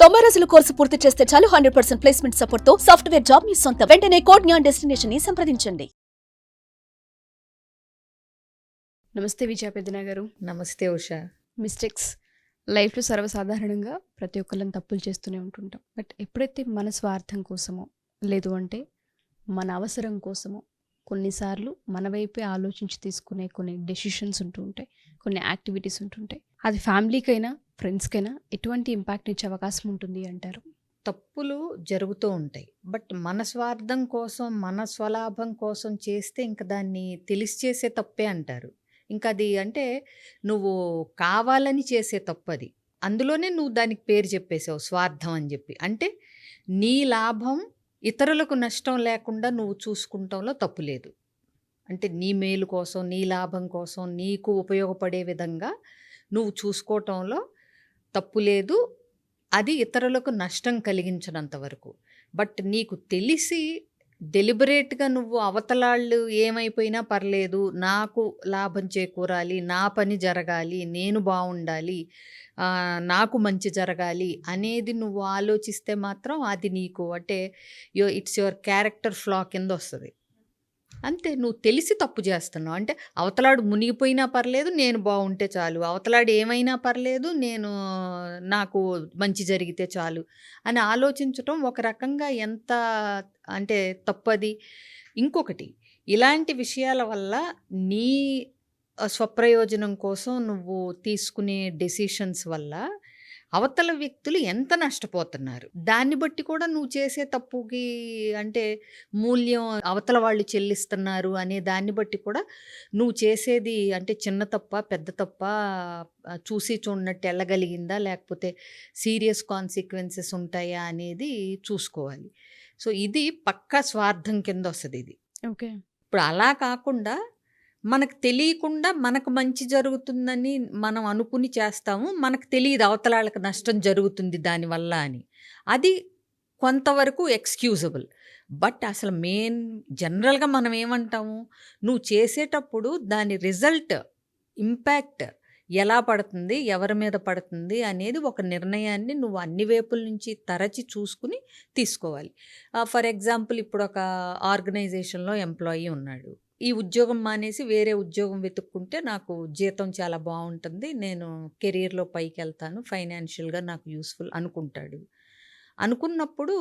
90 రోజుల కోర్సు పూర్తి చేస్తే చాలు 100% ప్లేస్మెంట్ సపోర్ట్ తో సాఫ్ట్వేర్ జాబ్ మీ సొంతం. వెంటనే కోడ్ జ్ఞాన్ డెస్టినేషన్ ని సంప్రదించండి. నమస్తే విజయ పెద్దన గారు. నమస్తే ఉషా. మిస్టేక్స్ లైఫ్లో సర్వసాధారణంగా ప్రతి ఒక్కళ్ళం తప్పులు చేస్తూనే ఉంటుంటాం. బట్ ఎప్పుడైతే మన స్వార్థం కోసమో లేదు అంటే మన అవసరం కోసమో కొన్నిసార్లు మన వైపే ఆలోచించి తీసుకునే కొన్ని డెసిషన్స్ ఉంటూ ఉంటాయి, కొన్ని యాక్టివిటీస్ ఉంటుంటాయి. అది ఫ్యామిలీకైనా ఫ్రెండ్స్కైనా ఎటువంటి ఇంపాక్ట్ ఇచ్చే అవకాశం ఉంటుంది అంటారు? తప్పులు జరుగుతూ ఉంటాయి, బట్ మన స్వార్థం కోసం మన స్వలాభం కోసం చేస్తే ఇంకా దాన్ని తెలిసి చేసే తప్పే అంటారు. ఇంకా అది అంటే నువ్వు కావాలని చేసే తప్పు అది. అందులోనే నువ్వు దానికి పేరు చెప్పేసావు స్వార్థం అని చెప్పి. అంటే నీ లాభం ఇతరులకు నష్టం లేకుండా నువ్వు చూసుకుంటంలో తప్పు లేదు. అంటే నీ మేలు కోసం, నీ లాభం కోసం, నీకు ఉపయోగపడే విధంగా నువ్వు చూసుకోవటంలో తప్పు లేదు. అది ఇతరులకు నష్టం కలిగించినంత వరకు. బట్ నీకు తెలిసి డెలిబరేట్గా నువ్వు అవతలాళ్ళు ఏమైపోయినా పర్లేదు, నాకు లాభం చేకూరాలి, నా పని జరగాలి, నేను బాగుండాలి, నాకు మంచి జరగాలి అనేది నువ్వు ఆలోచిస్తే మాత్రం అది నీకు అంటే ఇట్స్ యువర్ క్యారెక్టర్ ఫ్లా కింద వస్తుంది. అంతే, నువ్వు తెలిసి తప్పు చేస్తున్నావు. అంటే అవతలాడు మునిగిపోయినా పర్లేదు, నేను బాగుంటే చాలు, అవతలాడు ఏమైనా పర్లేదు, నాకు మంచి జరిగితే చాలు అని ఆలోచించటం ఒక రకంగా ఎంత అంటే తప్పది. ఇంకొకటి, ఇలాంటి విషయాల వల్ల నీ స్వప్రయోజనం కోసం నువ్వు తీసుకునే డెసిషన్స్ వల్ల అవతల వ్యక్తులు ఎంత నష్టపోతున్నారు, దాన్ని బట్టి కూడా నువ్వు చేసే తప్పుకి అంటే మూల్యం అవతల వాళ్ళు చెల్లిస్తున్నారు అనే దాన్ని బట్టి కూడా నువ్వు చేసేది అంటే చిన్న తప్ప పెద్ద తప్ప, చూసి చూడనట్టు వెళ్ళగలిగిందా, లేకపోతే సీరియస్ కాన్సిక్వెన్సెస్ ఉంటాయా అనేది చూసుకోవాలి. సో ఇది పక్కా స్వార్థం కింద వస్తుంది ఇది. ఓకే, ఇప్పుడు అలా కాకుండా మనకు తెలియకుండా మనకు మంచి జరుగుతుందని మనం అనుకుని చేస్తాము, మనకు తెలియదు అవతలాళ్ళకి నష్టం జరుగుతుంది దానివల్ల అని. అది కొంతవరకు ఎక్స్క్యూజబుల్. బట్ అసలు జనరల్గా మనం ఏమంటాము, నువ్వు చేసేటప్పుడు దాని రిజల్ట్ ఇంపాక్ట్ ఎలా పడుతుంది, ఎవరి మీద పడుతుంది అనేది ఒక నిర్ణయాన్ని నువ్వు అన్ని వైపుల నుంచి తరచి చూసుకుని తీసుకోవాలి. ఫర్ ఎగ్జాంపుల్, ఇప్పుడు ఒక ఆర్గనైజేషన్లో ఎంప్లాయీ ఉన్నాడు. ఈ ఉద్యోగం మానేసి వేరే ఉద్యోగం వెతుక్కుంటే నాకు జీతం చాలా బాగుంటుంది, నేను కెరీర్లో పైకి వెళ్తాను, ఫైనాన్షియల్గా నాకు యూస్ఫుల్ అనుకుంటాడు. అనుకున్నప్పుడు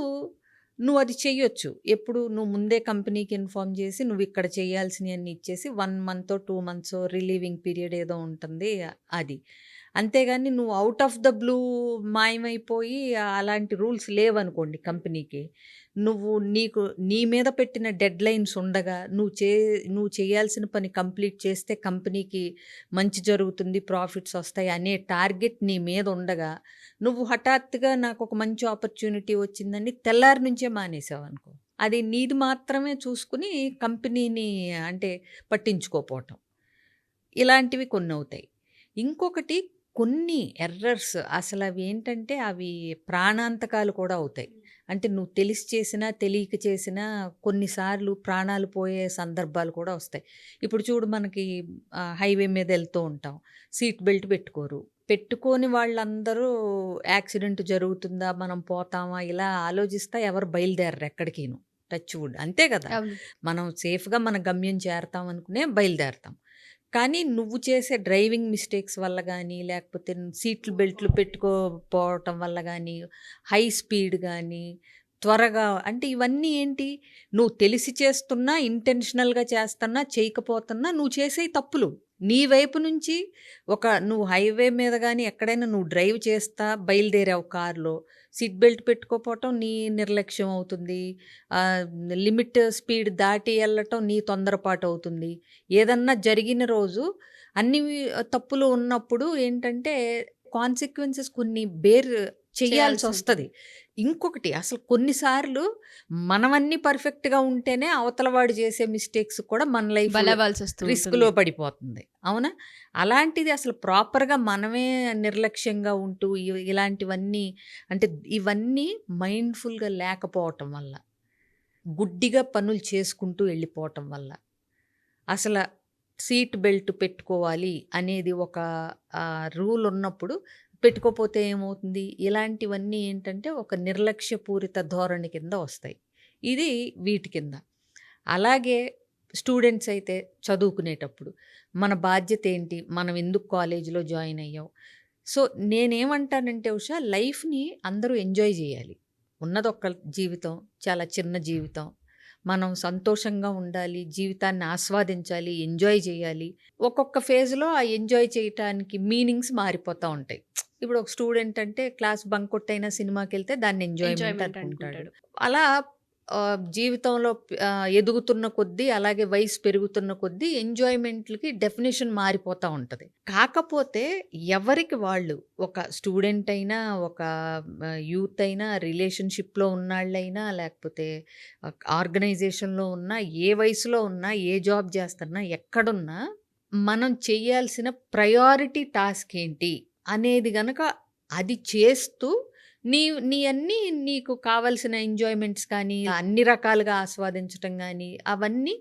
నువ్వు అది చెయ్యొచ్చు. ఎప్పుడు నువ్వు ముందే కంపెనీకి ఇన్ఫార్మ్ చేసి నువ్వు ఇక్కడ చేయాల్సినవన్నీ ఇచ్చేసి 1 month 2 months రిలీవింగ్ పీరియడ్ ఏదో ఉంటుంది అది. అంతేగాని నువ్వు అవుట్ ఆఫ్ ద బ్లూ మాయమైపోయి అలాంటి రూల్స్ లేవనుకోండి కంపెనీకి, నీ మీద పెట్టిన డెడ్ లైన్స్ ఉండగా నువ్వు చేయాల్సిన పని కంప్లీట్ చేస్తే కంపెనీకి మంచి జరుగుతుంది, ప్రాఫిట్స్ వస్తాయి అనే టార్గెట్ నీ మీద ఉండగా నువ్వు హఠాత్తుగా నాకు ఒక మంచి ఆపర్చునిటీ వచ్చిందని తెల్లారి నుంచే మానేసావు అనుకో, అది నీది మాత్రమే చూసుకుని కంపెనీని అంటే పట్టించుకోపోవటం, ఇలాంటివి కొన్ని అవుతాయి. ఇంకొకటి, కొన్ని ఎర్రర్స్ అసలు అవి ఏంటంటే అవి ప్రాణాంతకాలు కూడా అవుతాయి. అంటే నువ్వు తెలిసి చేసినా తెలియక చేసినా కొన్నిసార్లు ప్రాణాలు పోయే సందర్భాలు కూడా వస్తాయి. ఇప్పుడు చూడు, మనకి హైవే మీద వెళ్తూ ఉంటాం, సీట్ బెల్ట్ పెట్టుకొని వాళ్ళందరూ యాక్సిడెంట్ జరుగుతుందా, మనం పోతామా ఇలా ఆలోచిస్తా ఎవరు బయలుదేరరు ఎక్కడికిను. టచ్ వుడ్, అంతే కదా, మనం సేఫ్గా మన గమ్యం చేరతాం అనుకునే బయలుదేరతాం. కానీ నువ్వు చేసే డ్రైవింగ్ మిస్టేక్స్ వల్ల కానీ, లేకపోతే సీట్లు బెల్ట్లు పెట్టుకోపోవటం వల్ల కానీ, హై స్పీడ్ కానీ, త్వరగా అంటే ఇవన్నీ ఏంటి, నువ్వు తెలిసి చేస్తున్నా, ఇంటెన్షనల్గా చేస్తున్నా, చేయకపోతున్నా నువ్వు చేసే తప్పులు. నీ వైపు నుంచి నువ్వు హైవే మీద కానీ ఎక్కడైనా నువ్వు డ్రైవ్ చేస్తా బయలుదేరావు కారులో, సీట్ బెల్ట్ పెట్టుకోపోవటం నీ నిర్లక్ష్యం అవుతుంది, లిమిట్ స్పీడ్ దాటి వెళ్ళటం నీ తొందరపాటు అవుతుంది. ఏదన్నా జరిగిన రోజు అన్ని తప్పులు ఉన్నప్పుడు ఏంటంటే కాన్సిక్వెన్సెస్ కొన్ని చేయాల్సి వస్తుంది. ఇంకొకటి, అసలు కొన్నిసార్లు మనమన్నీ పర్ఫెక్ట్గా ఉంటేనే అవతలవాడు చేసే మిస్టేక్స్ కూడా మన లైఫ్ రిస్క్లో పడిపోతుంది, అవునా? అలాంటిది అసలు ప్రాపర్గా మనమే నిర్లక్ష్యంగా ఉంటూ ఇలాంటివన్నీ అంటే ఇవన్నీ మైండ్ఫుల్గా లేకపోవటం వల్ల, గుడ్డిగా పనులు చేసుకుంటూ వెళ్ళిపోవటం వల్ల, అసలు సీట్ బెల్ట్ పెట్టుకోవాలి అనేది ఒక రూల్ ఉన్నప్పుడు పెట్టుకోపోతే ఏమవుతుంది? ఇలాంటివన్నీ ఏంటంటే ఒక నిర్లక్ష్యపూరిత ధోరణి కింద వస్తాయి. ఇది వీటి కింద. అలాగే స్టూడెంట్స్ అయితే చదువుకునేటప్పుడు మన బాధ్యత ఏంటి? మనం ఎందుకు కాలేజీలో జాయిన్ అయ్యాం? సో, నేనేమంటానంటే ఉషా, లైఫ్‌ని అందరూ ఎంజాయ్ జేయాలి. ఉన్నదొక్క జీవితం, చాలా చిన్న జీవితం. మనం సంతోషంగా ఉండాలి, జీవితాన్ని ఆస్వాదించాలి, ఎంజాయ్ చేయాలి. ఒక్కొక్క ఫేజ్‌లో ఆ ఎంజాయ్ చేయటానికి మీనింగ్స్ మారిపోతా ఉంటాయి. ఇప్పుడు ఒక స్టూడెంట్ అంటే క్లాస్ బంక్ కొట్టైనా సినిమాకెళ్తే దాన్ని ఎంజాయ్‌మెంట్ ఎంజాయ్మెంట్ అనుకుంటాడు. అనుకుంటాడు. అలా జీవితంలో ఎదుగుతున్న కొద్దీ, అలాగే వయసు పెరుగుతున్న కొద్దీ ఎంజాయ్‌మెంట్‌లకి డెఫినిషన్ మారిపోతా ఉంటది. కాకపోతే ఎవరికి వాళ్ళు, ఒక స్టూడెంట్ అయినా, ఒక యూత్ అయినా, రిలేషన్‌షిప్‌లో ఉన్నాళ్ళైనా, లేకపోతే ఆర్గనైజేషన్‌లో ఉన్నా, ఏ వయసులో ఉన్నా, ఏ జాబ్ చేస్తున్నా, ఎక్కడున్నా మనం చేయాల్సిన ప్రయారిటీ టాస్క్ ఏంటి అనేది గనక అది చేస్తూ నీ నీ అన్నీ నీకు కావాల్సిన ఎంజాయ్మెంట్స్ కానీ, అన్ని రకాలుగా ఆస్వాదించటం కానీ, అవన్నీ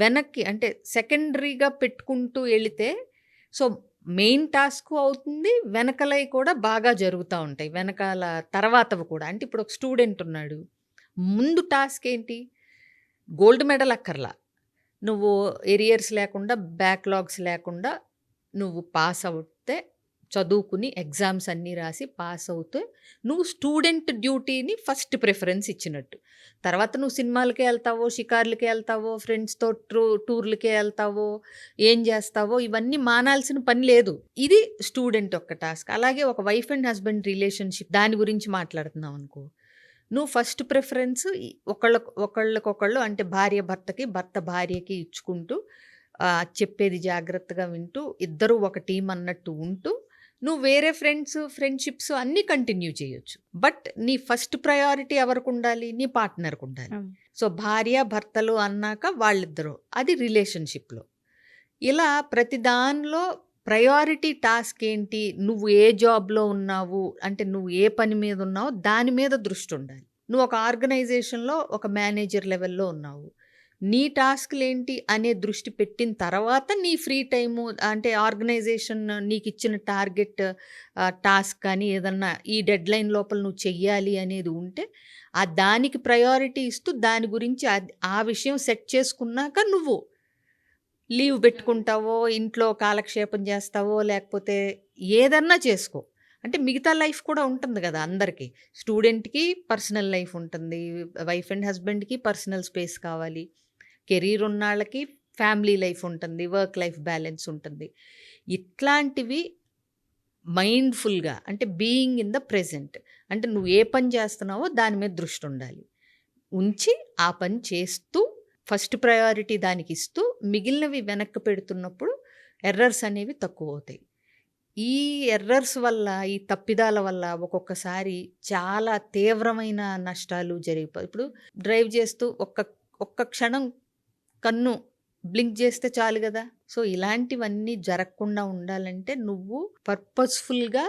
వెనక్కి అంటే సెకండరీగా పెట్టుకుంటూ వెళితే, సో మెయిన్ టాస్క్ అవుతుంది, వెనకలై కూడా బాగా జరుగుతూ ఉంటాయి, వెనకాల తర్వాతవి కూడా. అంటే ఇప్పుడు ఒక స్టూడెంట్ ఉన్నాడు, ముందు టాస్క్ ఏంటి? గోల్డ్ మెడల్ అక్కర్లా, నువ్వు ఎరియర్స్ లేకుండా, బ్యాక్లాగ్స్ లేకుండా నువ్వు పాస్ అవుతే, చదువుకుని ఎగ్జామ్స్ అన్నీ రాసి పాస్ అవుతే, నువ్వు స్టూడెంట్ డ్యూటీని ఫస్ట్ ప్రిఫరెన్స్ ఇచ్చినట్టు. తర్వాత నువ్వు సినిమాలకే వెళ్తావో, షికార్లకే వెళ్తావో, ఫ్రెండ్స్తో టూర్లకే వెళ్తావో, ఏం చేస్తావో ఇవన్నీ మానాల్సిన పని లేదు. ఇది స్టూడెంట్ యొక్క టాస్క్. అలాగే ఒక వైఫ్ అండ్ హస్బెండ్ రిలేషన్షిప్, దాని గురించి మాట్లాడుతున్నావు అనుకో, నువ్వు ఫస్ట్ ప్రిఫరెన్స్ ఒకళ్ళకొకళ్ళు అంటే భార్య భర్తకి, భర్త భార్యకి ఇచ్చుకుంటూ, చెప్పేది జాగ్రత్తగా వింటూ, ఇద్దరూ ఒక టీం అన్నట్టు ఉంటూ, నువ్వు వేరే ఫ్రెండ్షిప్స్ అన్నీ కంటిన్యూ చేయొచ్చు. బట్ నీ ఫస్ట్ ప్రయారిటీ ఎవరికి ఉండాలి? నీ పార్ట్నర్కి ఉండాలి. సో భార్య భర్తలు అన్నాక వాళ్ళిద్దరూ, అది రిలేషన్షిప్లో. ఇలా ప్రతి దానిలో ప్రయారిటీ టాస్క్ ఏంటి, నువ్వు ఏ జాబ్లో ఉన్నావు, అంటే నువ్వు ఏ పని మీద ఉన్నావో దాని మీద దృష్టి ఉండాలి. నువ్వు ఒక ఆర్గనైజేషన్లో ఒక మేనేజర్ లెవెల్లో ఉన్నావు, నీ టాస్క్లు ఏంటి అనే దృష్టి పెట్టిన తర్వాత నీ ఫ్రీ టైము, అంటే ఆర్గనైజేషన్ నీకు ఇచ్చిన టార్గెట్ టాస్క్ కానీ ఏదన్నా ఈ డెడ్ లైన్ లోపల నువ్వు చెయ్యాలి అనేది ఉంటే, ఆ దానికి ప్రయారిటీ ఇస్తూ దాని గురించి ఆ విషయం సెట్ చేసుకున్నాక నువ్వు లీవ్ పెట్టుకుంటావో, ఇంట్లో కాలక్షేపం చేస్తావో, లేకపోతే ఏదన్నా చేసుకో. అంటే మిగతా లైఫ్ కూడా ఉంటుంది కదా అందరికీ. స్టూడెంట్‌కి పర్సనల్ లైఫ్ ఉంటుంది, వైఫ్ అండ్ హస్బెండ్‌కి పర్సనల్ స్పేస్ కావాలి, కెరీర్ ఉన్నాళ్ళకి ఫ్యామిలీ లైఫ్ ఉంటుంది, వర్క్ లైఫ్ బ్యాలెన్స్ ఉంటుంది. ఇట్లాంటివి మైండ్‌ఫుల్‌గా, అంటే బీయింగ్ ఇన్ ద ప్రెజెంట్, అంటే నువ్వు ఏ పని చేస్తున్నావో దాని మీద దృష్టి ఉండాలి. ఉంచి ఆ పని చేస్తూ ఫస్ట్ ప్రయారిటీ దానికి ఇస్తూ, మిగిలినవి వెనక్కి పెడుతున్నప్పుడు ఎర్రర్స్ అనేవి తక్కువ అవుతాయి. ఈ ఎర్రర్స్ వల్ల, ఈ తప్పిదాల వల్ల ఒక్కొక్కసారి చాలా తీవ్రమైన నష్టాలు జరిగిపోయి, ఇప్పుడు డ్రైవ్ చేస్తూ ఒక్క క్షణం కన్ను బ్లింక్ చేస్తే చాలు కదా. సో ఇలాంటివన్నీ జరగకుండా ఉండాలంటే నువ్వు పర్పస్ఫుల్గా,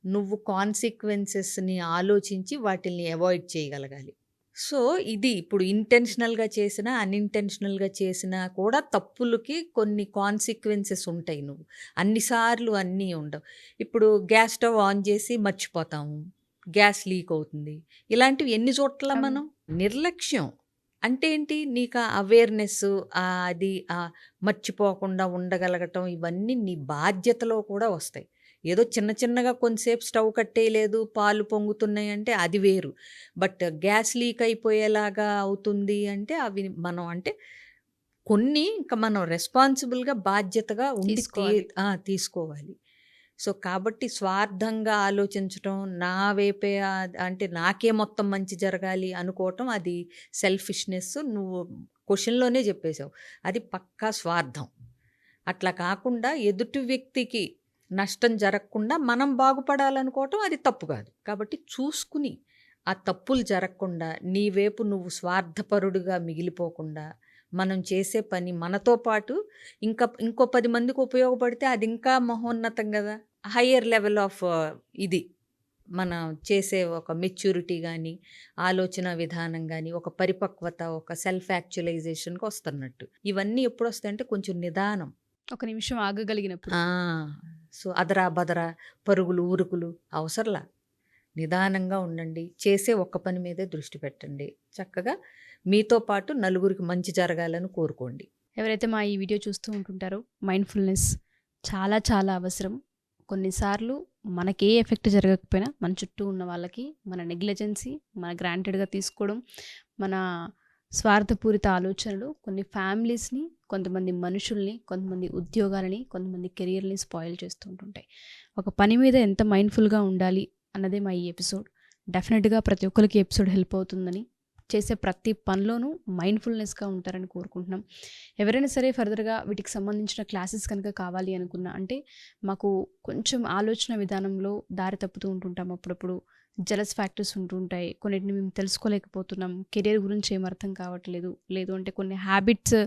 నువ్వు కాన్సిక్వెన్సెస్ని ఆలోచించి వాటిని అవాయిడ్ చేయగలగాలి. సో ఇది ఇప్పుడు ఇంటెన్షనల్‌గా చేసినా, అన్‌ఇంటెన్షనల్‌గా చేసినా కూడా తప్పులకి కొన్ని కాన్సిక్వెన్సెస్ ఉంటాయి. నువ్వు అన్నిసార్లు అన్నీ ఉండవు. ఇప్పుడు గ్యాస్ స్టవ్ ఆన్ చేసి మర్చిపోతాము, గ్యాస్ లీక్ అవుతుంది. ఇలాంటివి ఎన్ని చోట్ల మనం నిర్లక్ష్యం. అంటే ఏంటి? నీకు ఆ అవేర్‌నెస్, అది మర్చిపోకుండా ఉండగలగటం, ఇవన్నీ నీ బాధ్యతలో కూడా వస్తాయి. ఏదో చిన్న చిన్నగా కొంతసేపు స్టవ్ కట్టేయలేదు, పాలు పొంగుతున్నాయి అంటే అది వేరు. బట్ గ్యాస్ లీక్ అయిపోయేలాగా అవుతుంది అంటే అవి మనం, అంటే కొన్ని ఇంకా మనం రెస్పాన్సిబుల్గా, బాధ్యతగా ఉండి తీసుకోవాలి. సో కాబట్టి స్వార్థంగా ఆలోచించటం, నా వైపే అంటే నాకే మొత్తం మంచి జరగాలి అనుకోవటం, అది సెల్ఫిష్నెస్. నువ్వు క్వశ్చన్లోనే చెప్పేశావు, అది పక్కా స్వార్థం. అట్లా కాకుండా ఎదుటి వ్యక్తికి నష్టం జరగకుండా మనం బాగుపడాలనుకోవటం అది తప్పు కాదు. కాబట్టి చూసుకుని ఆ తప్పులు జరగకుండా, నీ వైపు నువ్వు స్వార్థపరుడుగా మిగిలిపోకుండా, మనం చేసే పని మనతో పాటు ఇంకో 10 మందికి ఉపయోగపడితే అది ఇంకా మహోన్నతం కదా. హయ్యర్ లెవెల్ ఆఫ్ ఇది మనం చేసే ఒక మెచ్యూరిటీ కానీ, ఆలోచన విధానం కానీ, ఒక పరిపక్వత, ఒక సెల్ఫ్ యాక్చువలైజేషన్కి వస్తున్నట్టు. ఇవన్నీ ఎప్పుడు వస్తాయంటే కొంచెం నిదానం, ఒక నిమిషం ఆగగలిగినప్పుడు. సో అదరా బదరా పరుగులు ఉరుకులు అవసరంలా. నిదానంగా ఉండండి. చేసే ఒక్క పని మీదే దృష్టి పెట్టండి. చక్కగా మీతో పాటు నలుగురికి మంచి జరగాలని కోరుకోండి. ఎవరైతే మా ఈ వీడియో చూస్తూ ఉంటుంటారో మైండ్ఫుల్నెస్ చాలా చాలా అవసరం. కొన్నిసార్లు మనకే ఎఫెక్ట్ జరగకపోయినా మన చుట్టూ ఉన్న వాళ్ళకి మన నెగ్లిజెన్సీ, మన గ్రాంటెడ్గా తీసుకోవడం, మన స్వార్థపూరిత ఆలోచనలు కొన్ని ఫ్యామిలీస్ని, కొంతమంది మనుషుల్ని, కొంతమంది ఉద్యోగాలని, కొంతమంది కెరియర్ని స్పాయిల్ చేస్తూ ఉంటుంటాయి. ఒక పని మీద ఎంత మైండ్ఫుల్గా ఉండాలి అన్నదే మా ఈ ఎపిసోడ్. డెఫినెట్గా ప్రతి ఒక్కరికి ఎపిసోడ్ హెల్ప్ అవుతుందని, చేసే ప్రతి పనిలోనూ మైండ్ఫుల్నెస్గా ఉంటారని కోరుకుంటున్నాం. ఎవరైనా సరే ఫర్దర్గా వీటికి సంబంధించిన క్లాసెస్ కనుక కావాలి అనుకున్నా, అంటే మాకు కొంచెం ఆలోచన విధానంలో దారి తప్పుతూ ఉంటుంటాం, అప్పుడప్పుడు జెలస్ ఫ్యాక్టర్స్ ఉంటుంటాయి, కొన్నిటిని మేము తెలుసుకోలేకపోతున్నాం, కెరీర్ గురించి ఏం అర్థం కావట్లేదు, లేదు అంటే కొన్ని హ్యాబిట్స్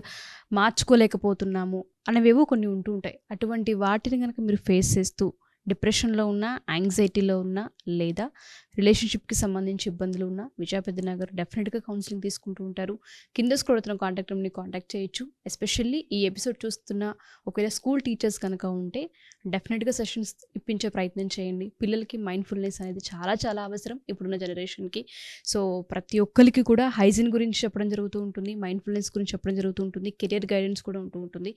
మార్చుకోలేకపోతున్నాము అనేవేవో కొన్ని ఉంటూ ఉంటాయి. అటువంటి వాటిని కనుక మీరు ఫేస్ చేస్తూ డిప్రెషన్లో ఉన్నా, యాంగ్జైటీలో ఉన్నా, లేదా రిలేషన్షిప్కి సంబంధించి ఇబ్బందులు ఉన్నా విజయ పెద్దనగర్ డెఫినెట్గా కౌన్సిలింగ్ తీసుకుంటూ ఉంటారు. కింద స్క్రోల్ అవుతున్న కాంటాక్ట్ నెంబర్ని కాంటాక్ట్ చేయొచ్చు. ఎస్పెషల్లీ ఈ ఎపిసోడ్ చూస్తున్న ఒకవేళ స్కూల్ టీచర్స్ కనుక ఉంటే డెఫినెట్గా సెషన్స్ ఇప్పించే ప్రయత్నం చేయండి. పిల్లలకి మైండ్ఫుల్నెస్ అనేది చాలా చాలా అవసరం ఇప్పుడున్న జనరేషన్కి. సో ప్రతి ఒక్కరికి కూడా హైజీన్ గురించి చెప్పడం జరుగుతూ ఉంటుంది, మైండ్ఫుల్నెస్ గురించి చెప్పడం జరుగుతూ ఉంటుంది, కెరియర్ గైడెన్స్ కూడా ఉంటూ ఉంటుంది.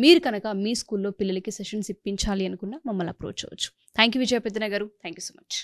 మీరు కనుక మీ స్కూల్లో పిల్లలకి సెషన్స్ ఇప్పించాలి అనుకున్నా మమ్మల్ని అప్రోచ్ అవ్వచ్చు. థ్యాంక్ యూ విజయ పెద్దనగర్ గారు, థ్యాంక్ యూ సో మచ్.